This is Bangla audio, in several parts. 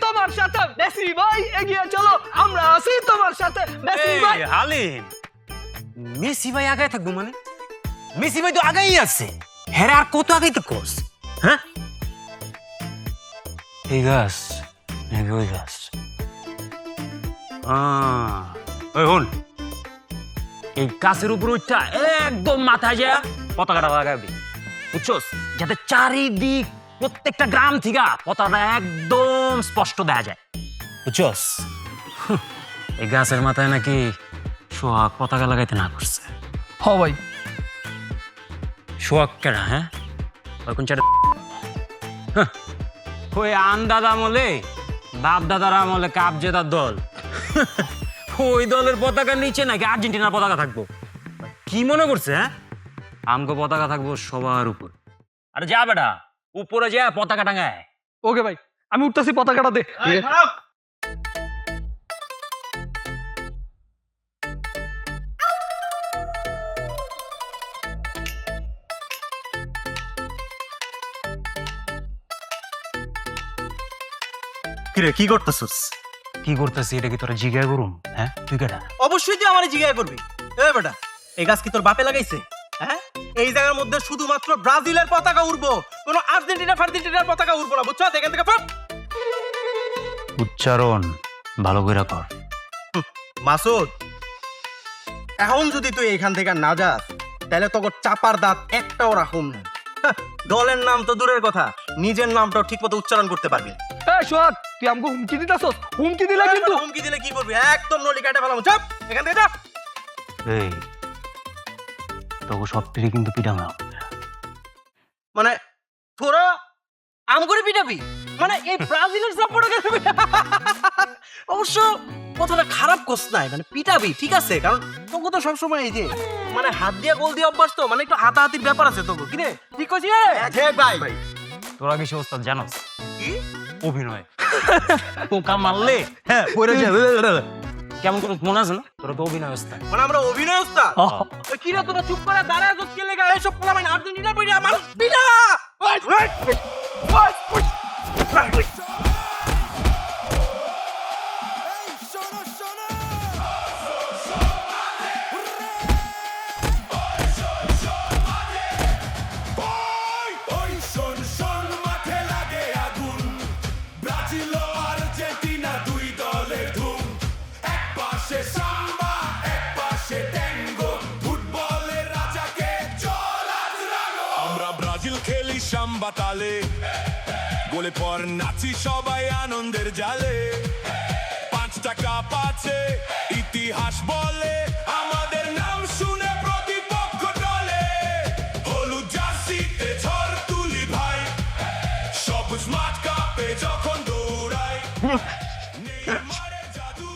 তোমার সাথে মেসি ভাই, এগিয়ে চলো, আমরা আছি তোমার সাথে মেসি ভাই। হালিম, মেসি ভাই আগায় থাকবো মানে? মেসি ভাই তো আগাই আছে। হ্যাঁ আর কত আগাই তো কোর্স? হ্যাঁ এই গাছ নাকি ওই গাছ? ওই হন, এই গাছের উপর উঠটা একদম মাথায় যা পতাকাটা লাগাবি, বুঝছস? যাতে চারিদিক প্রত্যেকটা গ্রাম থেকে পতাকাটা একদম স্পষ্ট দেখা যায়, বুঝছস? এই গাছের মাথায় নাকি সোহাগ পতাকা লাগাইতে না করছে। হ ভাই। সোহাগ কেনা? হ্যাঁ ওই কোন চারে ওই আন্দাদা আমলে বাপ দাদার আমলে কাপ জেতার দল, ওই দলের পতাকার নিচে নাকি আর্জেন্টিনার পতাকা থাকবো? কি মনে করছে? হ্যাঁ আমগো পতাকা থাকবো সবার উপর। আরে যা বেটা, উপরে যা পতাকা টাঙায়। ওকে ভাই, আমি উঠতেছি পতাকাটা দে। কিরে কি করতেছস? কি করতেছি এটা কি তোরা জিজ্ঞাসা করুম? হ্যাঁ তুই কেটা? অবশ্যই তুই আমারে জিজ্ঞাসা করবি। এ বেটা, এই গাছ কি তোর বাপে লাগাইছে? হ্যাঁ, এই জায়গার মধ্যে শুধুমাত্র ব্রাজিলের পতাকা উড়বো, কোনো আর্জেন্টিনার পতাকা উড়বো না, বুঝছো? এখান থেকে ফট। উচ্চারণ ভালো করে কর। মাসুদ, এখন যদি তুই এখান থেকে না যাস তাহলে তোর চাপার দাঁত একটাও রাখুম না। দলের নাম তো দূরের কথা, নিজের নামটাও ঠিক মতো উচ্চারণ করতে পারবি না। এই সোহাগ, তুই আমাকে হুমকি দিতাছস? হুমকি দিলে কিন্তু হুমকি দিলে কি করবি? একদম নলি কাটে ফেলাম। চাপ এখান থেকে, চাপ। এই তোকে সত্যি কিন্তু পিটানো। মানে তোরা আম করে পিটাবি? মানে এই ব্রাজিলের সাপোর্টার অবশ্য কথাটা খারাপ কোস নাই, মানে পিটাবি ঠিক আছে, কারণ তোকে তো সবসময় এই যে মানে হাত দিয়ে গোল দিয়ে অভ্যাস, তো মানে একটু হাতাহাতির ব্যাপার আছে তোকে, কি রে? ঠিক কইছি ভাই? তোরা কি অবস্থা জানোস? কি অভিনয় পোকা মারলে হ্যাঁ পড়ে যাবে, কেমন করে মনে আছে না? তোরা তো অভিনয় অবস্থা। মানে আমরা অভিনয় উস্তাদ? কি রে তোরা চুপ করে দাঁড়ায় আছিস কি লাগা? এইসব পোলা মানে আর্জেন্টিনা পড়িয়া মানুষ পিটা। ব্রাজিল খেলি সাম্বা তালে, বলে পর নাচি সবাই আনন্দের জালে। 5 টাকা পাচ্ছে ইতিহাস বলে, আমাদের নাম শুনে প্রতিপক্ষ দলে। হলুদ জার্সিতে ঝড় তুলি ভাই, সবুজ মাঠ কাঁপে যখন দৌড়াই। নেইমারের জাদু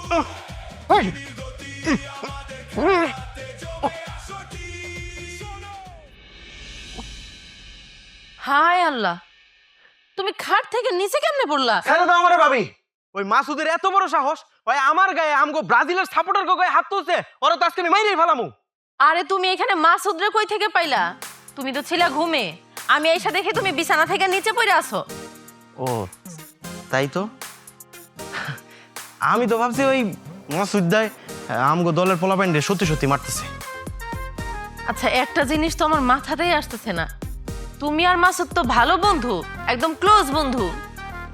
গতি আমাদের খেলাতে জমে আসটি। হায় আল্লাহ, তুমি খাট থেকে নিচে কেমনে পড়লা? কেন তো আমারে ভাবি, ওই মাসুদের এত বড় সাহস, ওই আমার গায়ে আমগো ব্রাজিলের সাপোর্টার গায়ে হাত তুলছে, ওরা তো আজকে আমি মাইরেই ফেলামু। আরে তুমি এখানে মাসুদরে কই থেকে পাইলা? তুমি তো ছিলা ঘুমে, আমি এসে দেখি তুমি বিছানা থেকে নিচে পড়ে আছো। ও তাই তো, আমি তো ভাবছি ওই মাসুদ দাই আমগো দলের পোলাপাইন্ডে সত্যি সত্যি মারতেছে। আচ্ছা একটা জিনিস তো আমার মাথাতেই আসতেছে না, তুমি আর মাসুদ তো ভালো বন্ধু, একদম ক্লোজ বন্ধু,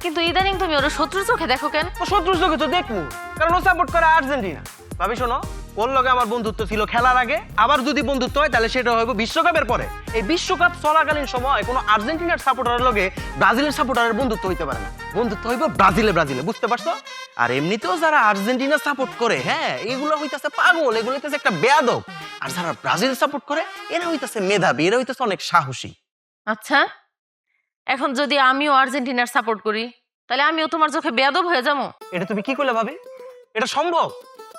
কিন্তু ইদানিং তুমি ওর শত্রু চোখে দেখো কেন? ও শত্রুর চোখে তো দেখবো, কারণ ও সাপোর্ট করে আর্জেন্টিনা। ভাবি শোনো, ওর লগে আমার বন্ধুত্ব ছিল খেলার আগে, আবার যদি বন্ধুত্ব হয় তাহলে সেটা হইব বিশ্বকাপের পরে। এই বিশ্বকাপ চলাকালীন সময় কোনো আর্জেন্টিনার সাপোর্টারের লগে ব্রাজিলের সাপোর্টারের বন্ধুত্ব হইতে পারে না, বন্ধুত্ব হইব ব্রাজিলে, বুঝতে পারছো? আর এমনিতেও যারা আর্জেন্টিনা সাপোর্ট করে, হ্যাঁ এগুলো হইতাছে পাগল, এগুলো হইতাছে একটা বেয়াদব। আর যারা ব্রাজিল সাপোর্ট করে এরা হইতাছে মেধাবী, এরা হইতাছে অনেক সাহসী। আচ্ছা এখন যদি আমিও আর্জেন্টিনার সাপোর্ট করি তাহলে আমিও তোমার চোখে বেয়াদব হয়ে যাবো? এটা তুমি কি করলে ভাবি? এটা সম্ভব?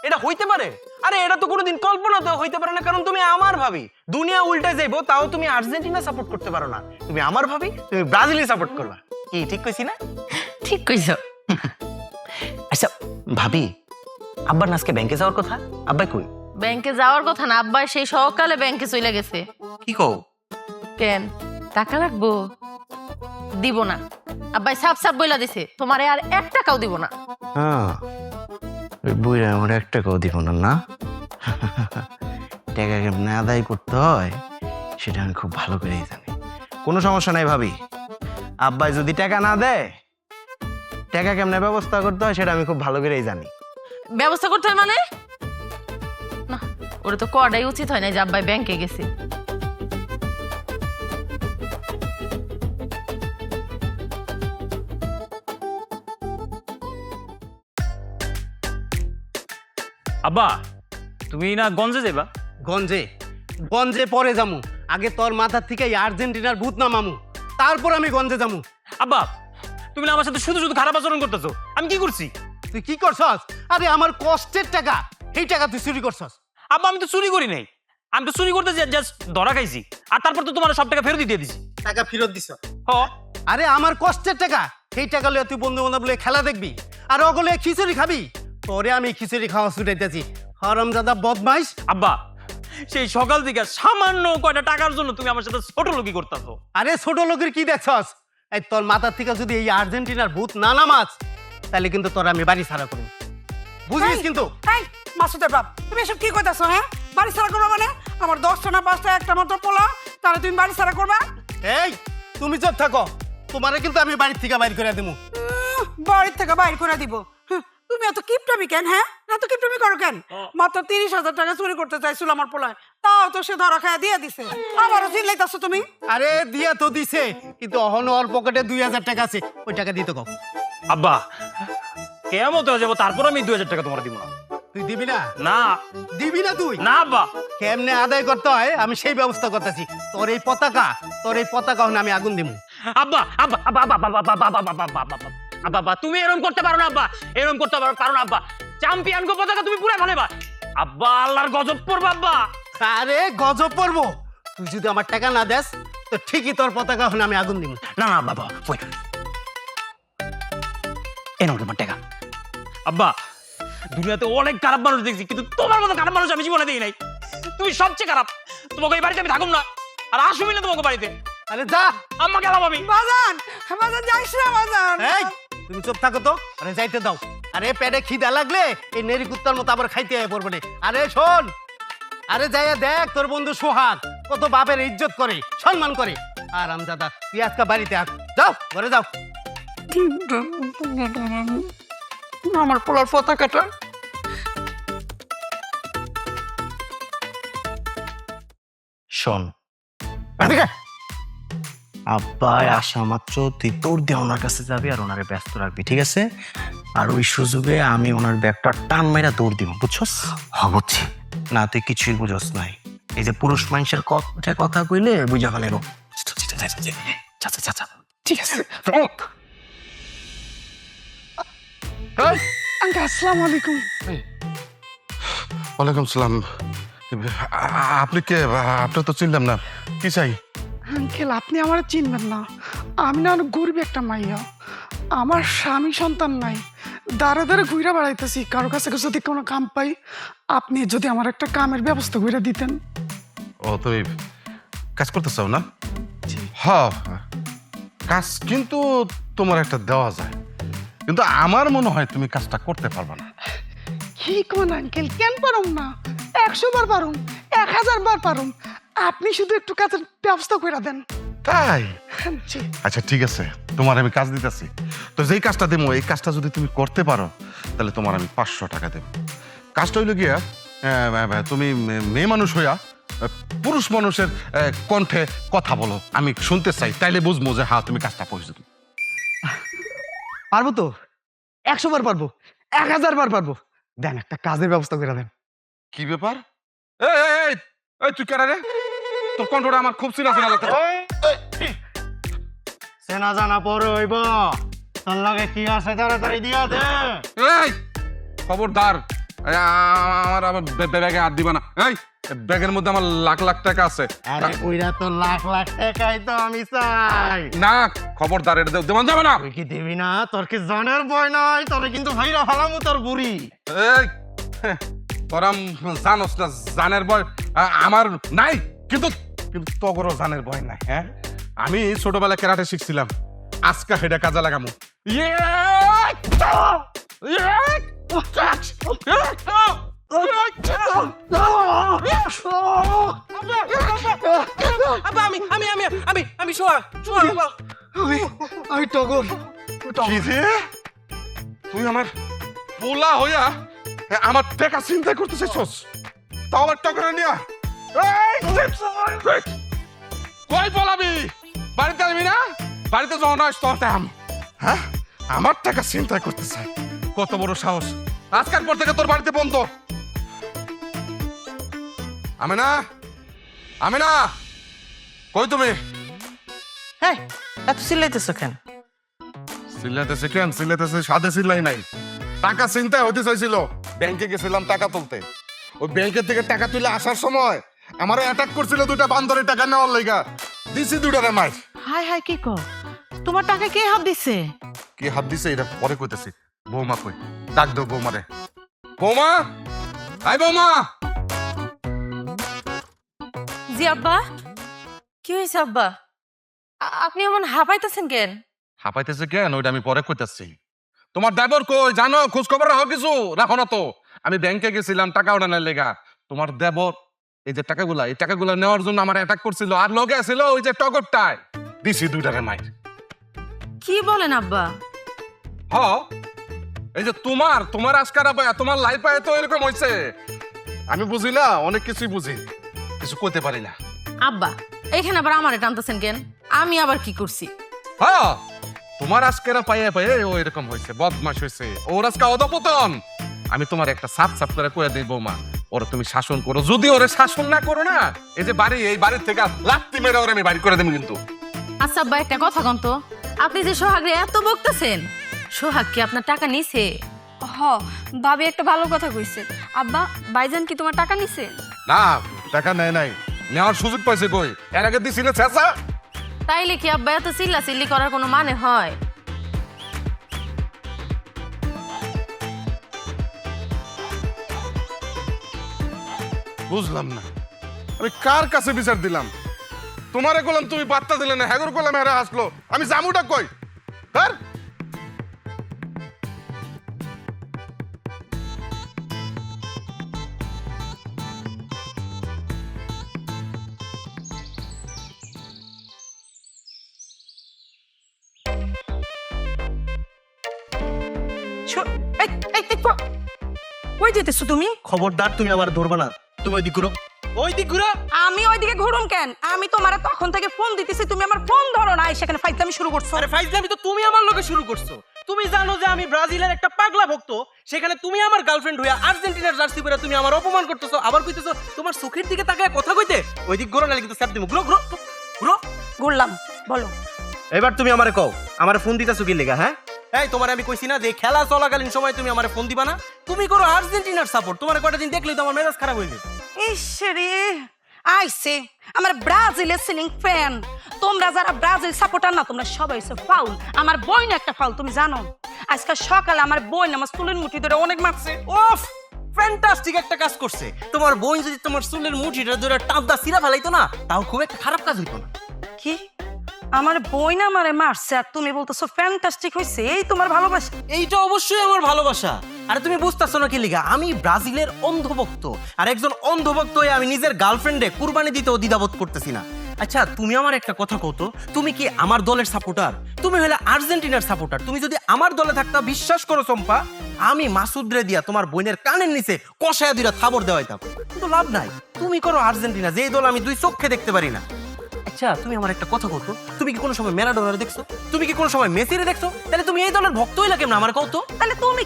এটা হইতে পারে? আরে এটা তো কোনোদিন কল্পনা তো হইতে পারে না, কারণ তুমি আমার ভাবি। দুনিয়া উল্টে যাইবো তাও তুমি আর্জেন্টিনা সাপোর্ট করতে পারো না, তুমি আমার ভাবি, তুমি ব্রাজিলে সাপোর্ট করবা। কি ঠিক কইছি না? ঠিক কইছো। আচ্ছা ভাবি, আব্বার আজকে ব্যাংকে যাওয়ার কথা, আব্বাই কই? ব্যাংকে যাওয়ার কথা না, আব্বা সেই সকালে ব্যাংকে চলে গেছে। কি কও? কেন টাকা লাগবো? দিব না। আব্বাই সাপ সাপ বইলা দিছে তোমারে আর 1 টাকাও দিব না। হ্যাঁ ওই বইরা আমার 1 টাকাও দিব না না টাকা কেমনে আদায় করতে হয় সেটা আমি খুব ভালো করেই জানি। কোনো সমস্যা নাই ভাবি, আব্বাই যদি টাকা না দেয় টাকা কেমনে ব্যবস্থা করতে হয় সেটা আমি খুব ভালো করেই জানি। ব্যবস্থা করতে হয় মানে? না ওটা তো করাই উচিত হয় না যে আব্বাই ব্যাংকে গেছে। আব্বা তুমি না গঞ্জে যাইবা? গঞ্জে গঞ্জে পরে যামু, আগে তোর মাথার থেকে এই আর্জেন্টিনার ভূত নামামু, তারপর আমি গঞ্জে যামু। আব্বা তুমি না আমার সাথে শুধু শুধু খারাপ আচরণ করতেছো। আমি কি করছি? তুই কি করছস? আরে আমার কষ্টের টাকা, এই টাকা তুই চুরি করছস। আব্বা আমি তো চুরি করি নাই, আমি তো চুরি করতে জাস্ট ধরা খাইছি, আর তারপর তো তোমার সব টাকা ফেরত দিয়ে দিছি। টাকা ফেরত দিছ? হ। আরে আমার কষ্টের টাকা, এই টাকা লইয়া তুই বন্ধু বান্ধব লইয়া খেলা দেখবি আর অগলে খিচুড়ি খাবি। তোরে আমি খিচুড়ি খাওয়া ছুটাইতেছি, হারামজাদা বদমাইশ। আব্বা সেই সকাল থেকে সামান্য কয়টা টাকার জন্য তুমি আমার সাথে ছোট লোকি করতেছো। আরে ছোট লোকের কি দেখছস? এই তোর মাথার থেকে যদি এই আর্জেন্টিনার ভূত না নামাস তাহলে কিন্তু তোর আমি বাড়ি ছাড়া করব, বুঝলিস? কিন্তু এই মাসুদের বাপ, তুমি এসব কি কইতাছো? হ্যাঁ, বাড়ি ছাড়া করবা মানে? আমার 10টা না 5টা একটা মাত্র পোলা, তাহলে তুমি বাড়ি ছাড়া করবা? এই তুমি চুপ থাকো, তোমারে কিন্তু আমি বাড়ি থেকে বাইর করে দেবো। বাড়ির থেকে বাইর করে দিব? তুমি এত কিপটামি কেন? হ্যাঁ, এত কিপটামি করো কেন? মাত্র 30,000 টাকা চুরি করতে চাইছিল আমার পোলায়, তাও তো সে ধরা খায়া দিয়ে দিছে। আবারও চিল্লাইতাছো তুমি? আরে দিয়া তো দিছে, কিন্তু অহনো ওর পকেটে 2,000 টাকা আছে, ওই টাকা দিতে কও। আব্বা কেমন হয়ে যাবো, তারপর আমি 2,000 টাকা তোমার দিব না। তুই দিবি না? না দিবি না তুই? না আব্বা। কেমনে আদায় করতে হয় আমি সেই ব্যবস্থা করতেছি। তোর এই পতাকা হন আমি আগুন দিমু। আব্বা আব্বা আব্বা আব্বা আব্বা আব্বা আব্বা আব্বা আব্বা আব্বা আব্বা আব্বা তুমি এরকম করতে পারো না আব্বা, এরকম করতে পারো না আব্বা। চ্যাম্পিয়ন গো পতাকা তুমি পুরো ফেলেবা আব্বা, আল্লাহর গজব পড়বা আব্বা। আরে গজব পড়বো? তুই যদি আমার টাকা না দেস তো ঠিকই তোর পতাকা হন আমি আগুন দিমু। না না বাবা ওই এনো তোমার টাকা। আব্বা দুনিয়াতে অনেক খারাপ মানুষ দেখছি, কিন্তু তোমার মতো খারাপ মানুষ আমি জীবনে দেখি নাই। তুমি সবচেয়ে খারাপ, তোমাকে এই বাড়িতে আমি থাকুম না, আর আসবি না তোমাকে বাড়িতে। আরে যা, আম্মা গেলাম আমি। বাজান, বাজান যাইস না বাজান। এই তুমি চুপ থাকো তো, আরে যাইতে দাও। আরে পেটে খিদা লাগলে এই নেরি কুত্তার মতো আবার খাইতে আয় পড়বে রে। আরে শোন, আরে যাইয়া দেখ তোর বন্ধু সোহাগ কত বাপের ইজ্জত করে, সম্মান করে। আর আমজাদা তুই আজকে বাড়িতে আস, যাও ঘরে যাও। আমার পোলার পতাকাটা শোন, আব্বাই আসা মাত্র তুই তোর দিয়ে ওনার কাছে যাবি আর ওনারে ব্যস্ত রাখবি, ঠিক আছে? আর ওই সুযোগে আমি ওনার ব্যাগটা টান মেরা দৌড় দিব, বুঝছস? বুঝছি। না তুই কিছুই বুঝস নাই, এই যে পুরুষ মানুষের কথা কইলে বুঝা ফেলে। ঠিক আছে। আঙ্কেল আসসালামু আলাইকুম। ওয়ালাইকুম সালাম। আপনি কে? আপনার তো চিনলাম না, কি চাই? আঙ্কেল আপনি আমার চিনবেন না, আমি না অনেক গরিব একটা মাইয়া, আমার স্বামী সন্তান নাই, দাঁড়ে দাঁড়ে ঘুরে বেড়াইতেছি। কারো কাছে যদি কোনো কাম পাই, আপনি যদি আমার একটা কামের ব্যবস্থা করে দিতেন। ও তুমি কাজ করতে চাও না? হ্যাঁ কাজ কিন্তু তোমার একটা দেওয়া যায়, কিন্তু আমার মনে হয় তুমি কাজটা করতে পারবে না। কি কোন আঙ্কেল, কেন পারুম না? 100 বার পারুম, 1000 বার পারুম, আপনি শুধু একটু কাজের ব্যবস্থা করে দেন। তাই? জি। আচ্ছা ঠিক আছে, তোমার আমি কাজ দিতেছি। তো যেই কাজটা দেবো, এই কাজটা যদি তুমি করতে পারো তাহলে তোমার আমি 500 টাকা দেবো। কাজটা হইলো গিয়া তুমি মেয়ে মানুষ হইয়া পুরুষ মানুষের কণ্ঠে কথা বলো, আমি শুনতে চাই, তাইলে বুঝবো যে হ্যাঁ তুমি কাজটা পৌঁছে দেবো। পারবো তো, 100 বার পারবো, 1000 বার পারবো। দেন একটা কাজের ব্যবস্থা করে দেন। কি ব্যাপার? এই তুই কেন রে? তোর কণ্ঠটা আমার খুব চিনা চিনা লাগছে। চেনা জানা পরে হইব, তোর লগে কি আছে তাড়াতাড়ি দিয়া দে। এই খবরদার, আমার আবার ব্যাগে হাত দিবা না। এই ব্যাগের মধ্যে আমার লাখ লাখ টাকা আছে। আরে কইরা তো লাখ লাখ টাকাই তো আমি চাই। না খবরদার, এটা দেওয়া যাবে না। তুই কি দিবি না? তোর কি জানের ভয় নাই? তোরে কিন্তু ভাইরা হালামু তোর বুড়ি। এই তোরা জানোস না জানের ভয় আমার নাই, কিন্তু কিন্তু তোগরও জানের ভয় নাই। হ্যাঁ আমি ছোটবেলায় ক্যারাটে শিখছিলাম, আজকা হেডা কাজে লাগামু আব্বা আমি আমি আমি আমি আমি সোহাগ সোহাগ আব্বা। আমি টগর কি রে তুই আমার পোলা হইয়া আমার টাকা চিন্তা করতে চাইছস তাও আমার টাকা নিয়া কই বলাবি বাড়িতে আসবি না বাড়িতে যখন আসতাম হ্যাঁ আমার টাকা চিন্তা করতে চাই কত বড় সাহস আজকের পর থেকে তোর বাড়িতে বন্ধ আমেনা আমেনা কই তুমি হ্যাঁ এত চিল্লাইতেছো কেন? চিল্লাতেছে কেন চিল্লাতেছে সাদে চিল্লাই নাই টাকা চিন্তা হতে চাইছিল ব্যাংকে গেছিলাম টাকা তুলতে ওই ব্যাংকের থেকে টাকা তুলে আসার সময় আমার অ্যাটাক করছিল দুইটা বান্দরে টাকা নেওয়ার লাইগা দিছি দুইটারে মার হাই হাই কি কো তোমার টাকা কে হাত দিছে? কি হাত দিছে এটা পরে কইতেছি বৌমা কই ডাক দাও বৌমারে বৌমা আই বৌমা জি আব্বা, কি হয়েছে আব্বা? আপনি এমন হাঁপাইতেছেন কেন? হাঁপাইতেছে কেন ওইটা আমি পরে কইতাছি তোমার ড্রাইভার কই জানো খোঁজ খবর রাখো কিছু রাখো না তো আমি ব্যাংকে গেছিলাম টাকা ওঠানোর লেগা তোমার দেবর এই যে টাকাগুলা এই টাকাগুলা নেওয়ার জন্য আমার অ্যাটাক করছিল আর লগে ছিল ওই যে টগরটায় দিছি দুইটারে মাইর কি বলেন আব্বা? হ এই যে তোমার আজকারা পায়া তোমার লাইফ পায় তো এরকম হইছে আমি বুঝি না অনেক কিছুই বুঝি কিছু কইতে পারি না আব্বা এখানে আবার আমারে টানতেছেন কেন? আমি আবার কি করছি? হ্যাঁ তোমার আজকেরা পাইয়ে পাইয়ে ও এরকম হয়েছে বদমাশ হয়েছে ওর আজকে অধপতন আমি তোমার একটা সাপ সাপ করে কয়ে দিই বৌমা ওরা তুমি শাসন করো যদি ওরে শাসন না করো না এই যে বাড়ি এই বাড়ির থেকে লাত্তি মেরে ওরে আমি বাড়ি করে দেবো কিন্তু আচ্ছা আব্বা একটা কথা কন তো, আপনি যে সোহাগরে এত বকতেছেন, সোহাগ কি আপনার টাকা নিছে? হ ভাবি একটা ভালো কথা কইছে। আব্বা ভাইজান কি তোমার টাকা নিছে? না টাকা নেয় নাই নেওয়ার সুযোগ পাইছে কই এর আগে দিছিলে চেঁচা তাইলে কি আব্বা এত চিল্লা চিল্লি করার কোনো মানে হয়? বুঝলাম না আমি কার কাছে বিচার দিলাম তোমারে কলাম তুমি বার্তা দিলে না হ্যাগর কলাম হেরা আসলো আমি জামুটা কই কার কই যেতেছো তুমি? খবরদার তুমি আবার ধরবা না তুমি ওই দিক ঘুরো ওই দিক ঘুরো আমি ওইদিকে ঘুরুম কেন? আমি তোমারে তখন থেকে ফোন দিতেছি, তুমি আমার ফোন ধরো না, সেখানে ফাইজলামি শুরু করছো। আরে ফাইজলামি তো তুমি আমার লোকে শুরু করছো তুমি জানো যে আমি ব্রাজিলের একটা পাগলা ভক্ত সেখানে তুমি আমার গার্লফ্রেন্ড হইয়া আর্জেন্টিনার জার্সি পরে তুমি আমার অপমান করতেছো আবার কইতেছো তোমার চোখের দিকে তাকায় কথা কইতে ওই দিক ঘুরো নালে কিন্তু স্যাপ দিমু ঘুরো ঘুরো ঘুরো ঘুরলাম, বলো। এবার তুমি আমারে কও আমারে ফোন দিতেছো কি লেগা হ্যাঁ এই তোমার আমি কইছি না যে খেলা চলাকালীন সময় তুমি আমারে ফোন দিবা না তুমি করো আর্জেন্টিনার সাপোর্ট তোমার কয়টা দিন দেখলেই তো আমার মেজাজ খারাপ হয়ে যায় ইসরে আইছে আমার ব্রাজিলের সিলিং ফ্যান। তোমরা যারা ব্রাজিল সাপোর্টার না তোমরা সবাই হচ্ছে ফাউল। আমার বোন একটা ফাউল, তুমি জানো? আজকে সকালে আমার বোন আমার চুলের মুঠি ধরে অনেক মারছে। ওফ ফ্যান্টাস্টিক একটা কাজ করছে তোমার বোন যদি তোমার চুলের মুঠিটা ধরে টাপদা সিরা ফেলাইতো না তাও খুব একটা খারাপ কাজ হইতো না কি আমার বোন আমারে মারছে আর তুমি বলতেছো ফ্যান্টাস্টিক হইছে? এই তোমার ভালোবাসা? এইটা অবশ্যই আমার ভালোবাসা। আরে তুমি বুঝতেছো না কি লিগা আমি ব্রাজিলের অন্ধভক্ত আর একজন অন্ধভক্ত হয়ে আমি নিজের গার্লফ্রেন্ডে কুরবানি দিতেও দ্বিধাবোধ করতেছি না। আচ্ছা তুমি আমার একটা কথা কও তো তুমি কি আমার দলের সাপোর্টার? তুমি হলে আর্জেন্টিনার সাপোর্টার। তুমি যদি আমার দলে থাকতা বিশ্বাস করো চম্পা আমি মাসুদরে দিয়া তোমার বোনের কানের নিচে কষায়া দুইটা থাবর দেওয়াইতাম কিন্তু লাভ নাই তুমি করো আর্জেন্টিনা যেই দল আমি দুই চোখে দেখতে পারি না। আচ্ছা তুমি আমার একটা কথা কও তো তুমি কি কোনো সময় ম্যারাডোনারে দেখছো? তুমি কি কোনো সময় মেসিরে দেখছো? তাহলে তুমি এই দলের ভক্ত হইলা কেমন আমার কও তো? তাহলে তুমি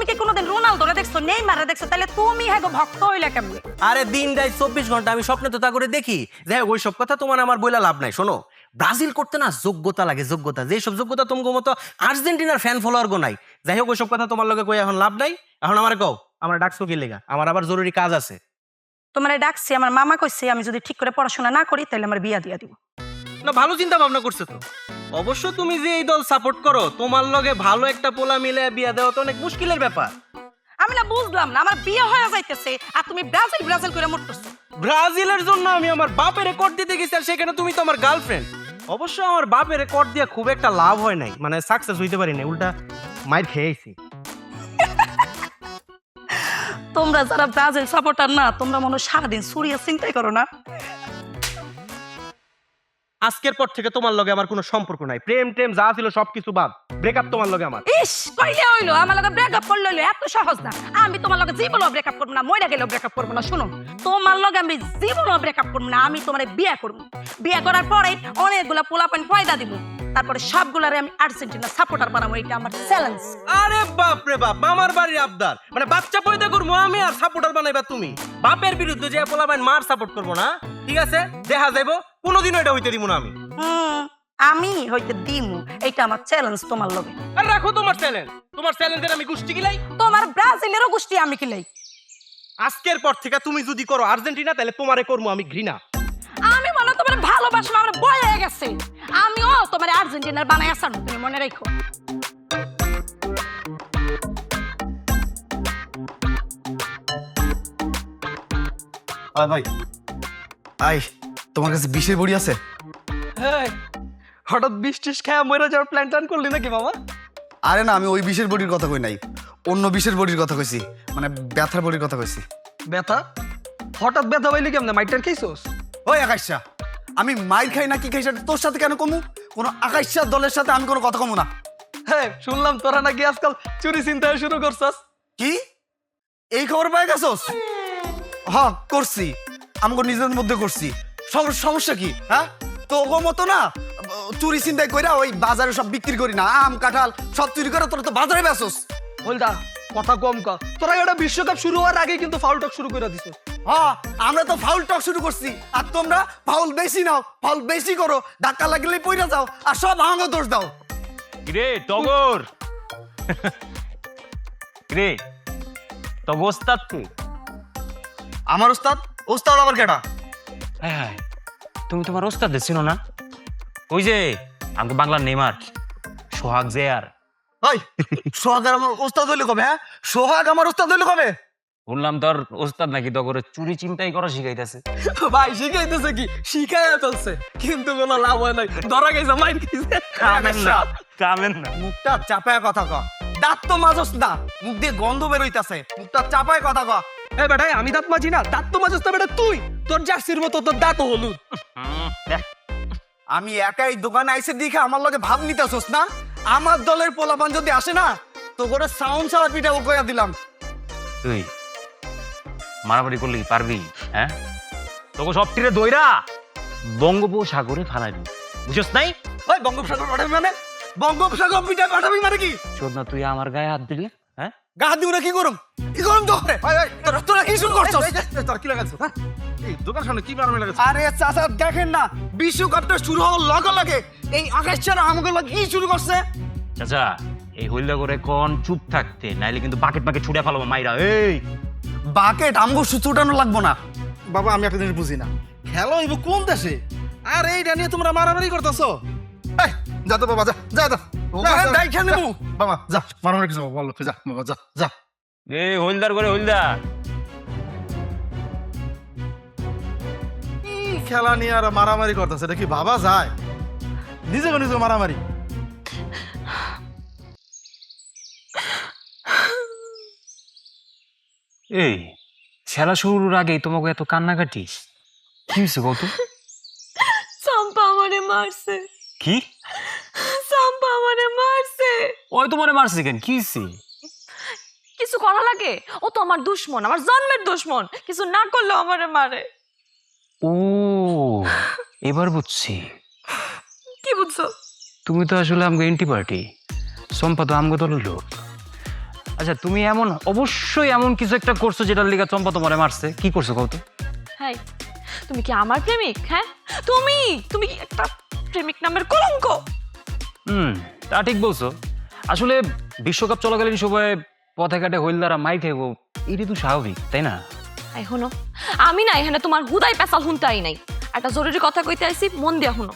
কি কোনোদিন রোনালদোরে দেখছো, নেইমারে দেখছো? তাহলে তুমি হ্যাগো ভক্ত হইলা কেমনে? আরে দিন রাত 24 ঘন্টা আমি স্বপ্নে তো তা করে দেখি। যাই হোক ওইসব কথা তোমার আমার বইলা লাভ নাই। শোনো ব্রাজিল করতে না যোগ্যতা লাগে, যোগ্যতা। যেসব যোগ্যতা তোমার মতো আর্জেন্টিনার ফ্যান ফলোয়ার গো নাই। যাই হোক ওইসব কথা তোমার লগে কই এখন লাভ নাই। এখন আমার কও আমার ডাকছো কি লেগা? আমার আবার জরুরি কাজ আছে। তোমারে ডাকছি আমার মামা কইছে আমি যদি ঠিক করে পড়াশোনা না করি তাহলে আমার বিয়া দিয়া দিব। না ভালো চিন্তা ভাবনা করছে তো। অবশ্য তুমি যে এই দল সাপোর্ট করো তোমার লগে ভালো একটা পোলা মিলে বিয়া দেওয়া তো অনেক মুশকিলের ব্যাপার। আমি না বুঝলাম না, আমার বিয়ে হয়ে যাইতেছে আর তুমি ব্রাজিল ব্রাজিল করে মরতেছো। ব্রাজিলের জন্য আমি আমার বাপের রেকর্ড দিতে গেছি আর সেখানে তুমি তো আমার গার্লফ্রেন্ড। অবশ্য আমার বাপের রেকর্ড দিয়ে খুব একটা লাভ হয় নাই, মানে সাকসেস হইতে পারি না, উল্টা মাইর খেয়েছি। তোমরা যারা ব্রাজিল সাপোর্টার না, তোমরা মনে হয় সারাদিন সুরিয়া চিন্তাই করো না। আজকের পর থেকে তোমার লগে আমার কোনো সম্পর্ক নাই, প্রেম টেম যা ছিল সবকিছু বাদ, ব্রেকআপ তোমার লগে আমার। ইস কইলে হইলো আমার লগে ব্রেকআপ করলে হইলো, এত সহজ না। আমি তোমার লগে জীবনও ব্রেকআপ করব না, মইরা গেলেও ব্রেকআপ করব না। শুনো, তোমার লগে আমি জীবনও ব্রেকআপ করব না, আমি তোমারে বিয়ে করব। বিয়ে করার পরে অনেকগুলা পোলাপান পয়দা দিব, তারপরে সবগুলারে আমি আর্জেন্টিনা সাপোর্টার বানাবো, এটা আমার চ্যালেঞ্জ। আরে বাপ রে বাপ, মামার বাড়ির আবদার, মানে বাচ্চা পয়দা করবো আমি আর সাপোর্টার বানাইবা তুমি? বাপের বিরুদ্ধে যে পোলাপান মার সাপোর্ট করবো না, ঠিক আছে দেখা যাইবো, কোনোদিনও এটা হইতে দিব না আমি। আমি হইতে দিমু, এটা আমার চ্যালেঞ্জ তোমার লগে। আর রাখো তোমার চ্যালেঞ্জ, তোমার চ্যালেঞ্জের আমি গোষ্ঠী গিলাই, তোমার ব্রাজিলেরও গোষ্ঠী আমি কিলাই। আজকের পর থেকে তুমি যদি করো আর্জেন্টিনা, তাহলে তোমারে করবো আমি ঘৃণা। আমি মনে তোমার ভালোবাসা আমার বয় হয়ে গেছে, আমিও তোমার আর্জেন্টিনার বানাই আসার, তুমি মনে রাখো। ভাই আই, তোমার কাছে বিষের বড়ি আছে? হ্যাঁ, হঠাৎ বৃষ্টিস খেয়া মরে যাওয়ার প্ল্যান টান করলি নাকি মামা? আরে না, আমি ওই বিষের বড়ির কথা কই নাই, অন্য বিষের বড়ির কথা কইছি, মানে ব্যথার বড়ির কথা কইছি। ব্যথা? হঠাৎ ব্যথা পাইলি কেমনে? মাইটার খাইছোস? ওই আকাশা, আমি মাইর খাই না কি খাই সেটা তোর সাথে কেন কমু? কোনো আকাশা দলের সাথে আমি কোনো কথা কমু না। হ্যাঁ, শুনলাম তোরা নাকি আজকাল চুরি চিন্তা শুরু করছস। কি এই খবর পাই গেছস? হ্যাঁ করছি, আমাকে নিজের মধ্যে করছি। সমস্যা কি? হ্যাঁ, তো ওগো মতো না চুরি চিন্তাই কইরা ওই বাজারে সব বিক্রি করি না, আম কাঁঠাল সব চুরি করে তোরা তো বাজারে বেচোস। বলদা কথা কম কা, তোরা এটা বিশ্বকাপ শুরু হওয়ার আগে কিন্তু ফাউল টক শুরু করে দিছিস। হ্যাঁ, আমরা তো ফাউল টক শুরু করছি, আর তোমরা ফাউল বেশি নাও, ফাউল বেশি করো, ধাক্কা লাগলেই পইরা যাও, আর সব আমাকে দোষ দাও। রে টগর, রে তগো ওস্তাদ কে? আমার ওস্তাদ? ওস্তাদ আবার কেডা? হ্যাঁ, তুমি তোমার ওস্তাদ চিনো না? ওই যে আমাকে বাংলার নেইমার, সোহাগ জেয়ার। ওই সোহাগ আমার ওস্তাদ হইলে কবে? হ্যাঁ, সোহাগ আমার ওস্তাদ হইলে কবে? শুনলাম তোর ওস্তাদ নাকি তো করে চুরি চিন্তাই করা শিখাইতেছে। ভাই শিখাইতেছে কি? শিখাইয়া চলছে, কিন্তু কোনো লাভ হয় নাই, ধরা গেছে, মাইর খাইছে। কামেন না, মুখটা চাপায় কথা ক, দাঁত তো মাজস না, মুখ দিয়ে গন্ধ বেরোইতাছে, মুখটা চাপায় কথা ক। এ বেটাই, আমি দাঁত মাজি না, দাঁত তো মাজস না বেটা তুই, তোর জার্সির মতো তোর দাঁত হলুদ। আমি একাই দোকানে আইসে দেখে আমার লগে ভাব নিতেছস না? আমার দলের পোলাপান যদি আসে না, তো করে সাউন্ড ছাড়া পিঠা কইয়া দিলাম। তুই মারামারি করলি পারবি? হ্যাঁ, তোকে সব তীরে দইরা বঙ্গোপসাগরে ফালাবি, বুঝছস নাই? ওই বঙ্গোপসাগর পাঠাবি মানে? বঙ্গোপসাগর পিঠা পাঠাবি মানে কি? চোদ না, তুই আমার গায়ে হাত দিলে? হ্যাঁ, গা দিব না, কি করুম? কি করুম তো? তোরা কি শুরু করছস? তোর কি লাগাইছো? হ্যাঁ, এই দোকান সামনে কি মারামারি লাগাইছো? আরে চাচা দেখেন না, বিশ্বকাপটা শুরু হওয়ার লগে লগে এই আকাশ ছাড়া আমাকে লগে কি শুরু করছে? চাচা এই হইলা করে কোন চুপ থাকতে, নাইলে কিন্তু বাকেট বাকেট ছুড়ে ফেলাবো মাইরা। এই বাকেট আমগো ছুটানো লাগবো না। বাবা, আমি একটা জিনিস বুঝি না, খেলো হইব কোন দেশে, আর এইটা নিয়ে তোমরা মারামারি করতেছো? যা তো বাবা, যা যা যা দেখে নেবো বাবা, যা মারামারি কিছু বল, যা বাবা, যা যা। এই হলদার করে হলদার, কি খেলা নিয়ে আর মারামারি করতেছে, এটা কি বাবা যায়? নিজে নিজে মারামারি। এই খেলা শুরুর আগেই তোমাকে এত কান্নাকাটি কি হয়েছে কত? চম্পা আমারে মারছে। কি? চম্পা আমারে মারছে। ওই তোমারে মারছে কেন? কি হয়েছে? কিছু করা লাগে? ও তো আমার দুশ্মন, আমার জন্মের দুশ্মন, কিছু না করলে আমারে মারে। ও এবার বুঝছি। কি বুঝছো? তুমি তো আসলে আমগো এন্টি পার্টি, চম্পা তো আমগো দলের লোক। আচ্ছা, তুমি এমন অবশ্যই এমন কিছু একটা করছো যেটার লিগা চম্পা তোমারে মারছে। কি করছো কত? হাই, তুমি কি আমার প্রেমিক? হ্যাঁ, তুমি তুমি কি একটা প্রেমিক নামের কলঙ্ক? তা ঠিক বলছো। আসলে বিশ্বকাপ চলাকালীন সময়ে পথে ঘাটে হইলদারা মাই খাইব, এটি তো স্বাভাবিক, তাই না? এখনো আমি না এখানে তোমার হুদাই পেশাল শুনতেই নাই। একটা জরুরি কথা কইতে আইছি, মন দিয়া শুনো।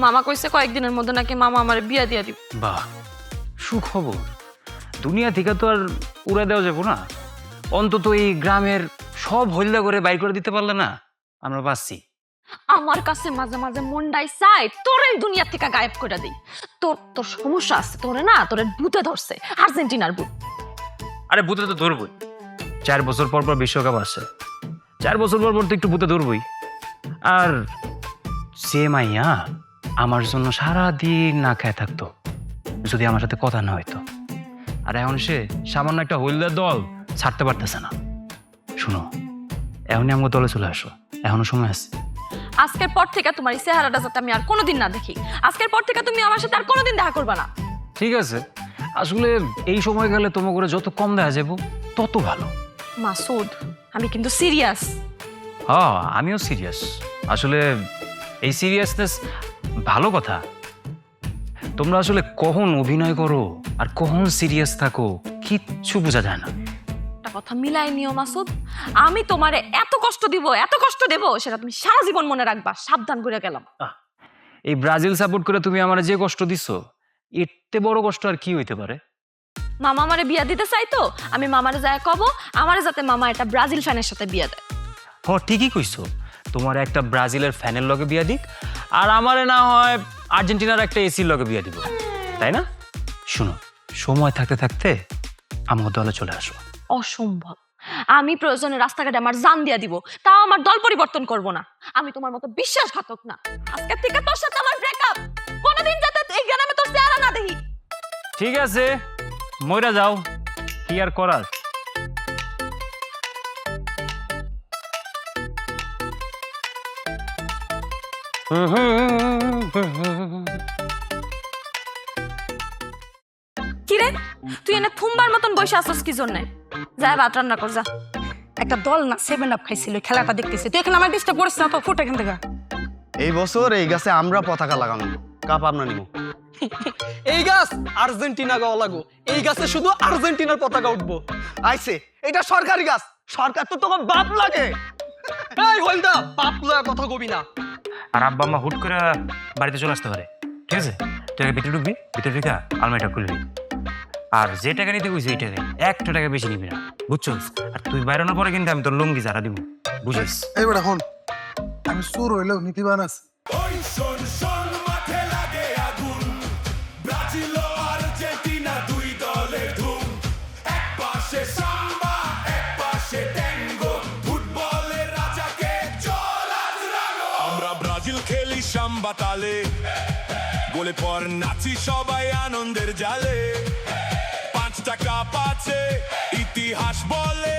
মামা কইছে কয়েকদিনের মধ্যে নাকি মামা আমার বিয়া দিয়া দিব। বাহ, সুখবর। দুনিয়া থেকে তো আর উড়ে দেওয়া যাবো না, অন্তত এই গ্রামের সব হইলদা করে বাইর করে দিতে পারলে না আমরা বাঁচছি। আমার কাছে মাঝে মাঝে মনটাই চাই তোর এই দুনিয়া থেকে গায়েব করে দিই। তোর তোর সমস্যা আছে, তোরে না তোরে ভূতে ধরছে, আর্জেন্টিনার ভূত। আরে ভূতে তো ধরবই, 4 বছর পর পর বিশ্বকাপ আসছে, 4 বছর পর পর তো একটু ভূতে ধরবই। আর সে মাইয়া আমার জন্য সারাদিন না খেয়ে থাকতো যদি আমার সাথে কথা না হইতো। আর এখন সে সামান্য একটা হইলদার দল ছাড়তে পারতেছে না। শুনো, এখনই আমার দলে চলে আসো, এখনো সময় আছে। আজকের পর থেকে তোমার এই চেহারাটা যাতে আমি আর কোনোদিন না দেখি। আজকের পর থেকে তুমি আমার সাথে আর কোনোদিন দেখা করবে না। ঠিক আছে, আসলে এই সময় গেলে তোমার করে যত কম দেখা যাবো তত ভালো। মাসুদ, আমি কিন্তু সিরিয়াস। হ্যাঁ, আমিও সিরিয়াস। আসলে এই সিরিয়াসনেস ভালো কথা। তোমরা আসলে কখন অভিনয় করো আর কখন সিরিয়াস থাকো কিচ্ছু বোঝা যায় না। একটা কথা মিলাই নিও মাসুদ, আমি তোমারে এত কষ্ট দেব সেটা তুমি সারা জীবন মনে রাখবা। সাবধান করে গেলাম। এই ব্রাজিল সাপোর্ট করে তুমি আমার যে কষ্ট দিছো, এতে বড় কষ্ট আর কি হইতে পারে? মামা আমারে বিয়া দিতে চাইতো, আমি মামারে যায় কব আমারে যাতে মামা একটা ব্রাজিল ফ্যানের সাথে বিয়া দেয়। হ, ঠিকই কইছো। তোমার একটা ব্রাজিলের ফ্যানের লগে বিয়া দিক, আর আমারে না হয় আর্জেন্টিনার একটা এসির লগে বিয়া দিব, তাই না? শুনো, সময় থাকতে থাকতে আমার দলে চলে আসো। অসম্ভব। আমি প্রয়োজনে রাস্তাঘাটে আমার জান দিয়া দিব, তাও আমার দল পরিবর্তন করব না। আমি তোমার মতো বিশ্বাসঘাতক না। আজকে থেকে তোর সাথে আমার ব্রেকআপ। কোনোদিন যাতে এই গ্রামে তোর চেহারা না দেখি। ঠিক আছে, মইরা যাও, কি আর করার। কিরে, তুই এনে থুমবার মতন বসে আসছিস কি জন্য? যা ভাত রান্না কর যা। একটা দল না 7 আপ খাইছিল, খেলাটা দেখতেছি। তুই এখন আমার ডিস্টার্ব করিস না তো, ফুট এখান থেকে। এই বছর এই গাছে আমরা পতাকা লাগানো, কাপ আমরা নিব। এই গাছ আর্জেন্টিনা গাও লাগো, এই গাছে শুধু আর্জেন্টিনার পতাকা উঠবো। আইছে, এটা সরকারি গাছ, সরকার তো তোমার বাপ লাগে। এই হলদা, বাপ লয়া কথা কবি না। আর আব্বা আম্মা হুট করে বাড়িতে চলে আসতে পারে, ঠিক আছে? তুই আগে ভিতরে ঢুকবি, ভিতরে ঢুকা আলমারিটা খুলবি, আর যে টাকা নিতে কইছি এই টাকায় 1 টাকা বেশি নিবি না, বুঝছস? আর তুই বাইরানোর পরে কিন্তু আমি তোর লুঙ্গি যারা দিব, বুঝিস? এইবার এখন আমি সুর হইলেও নীতিবান আছে। ওই শোন শোন, মাঠে লাগে আগুন, ব্রাজিল ও আর্জেন্টিনা দুই দলের ধুম। এক পাশে সাম্বা, এক পাশে ট্যাঙ্গো, ফুটবলের রাজাকে চল আজ রাঙো। আমরা ব্রাজিল খেলি সাম্বা তালে, গোলে পর নাচি সবাই আনন্দের জালে। 5 টাকা পাচ্ছে ইতিহাস বলে,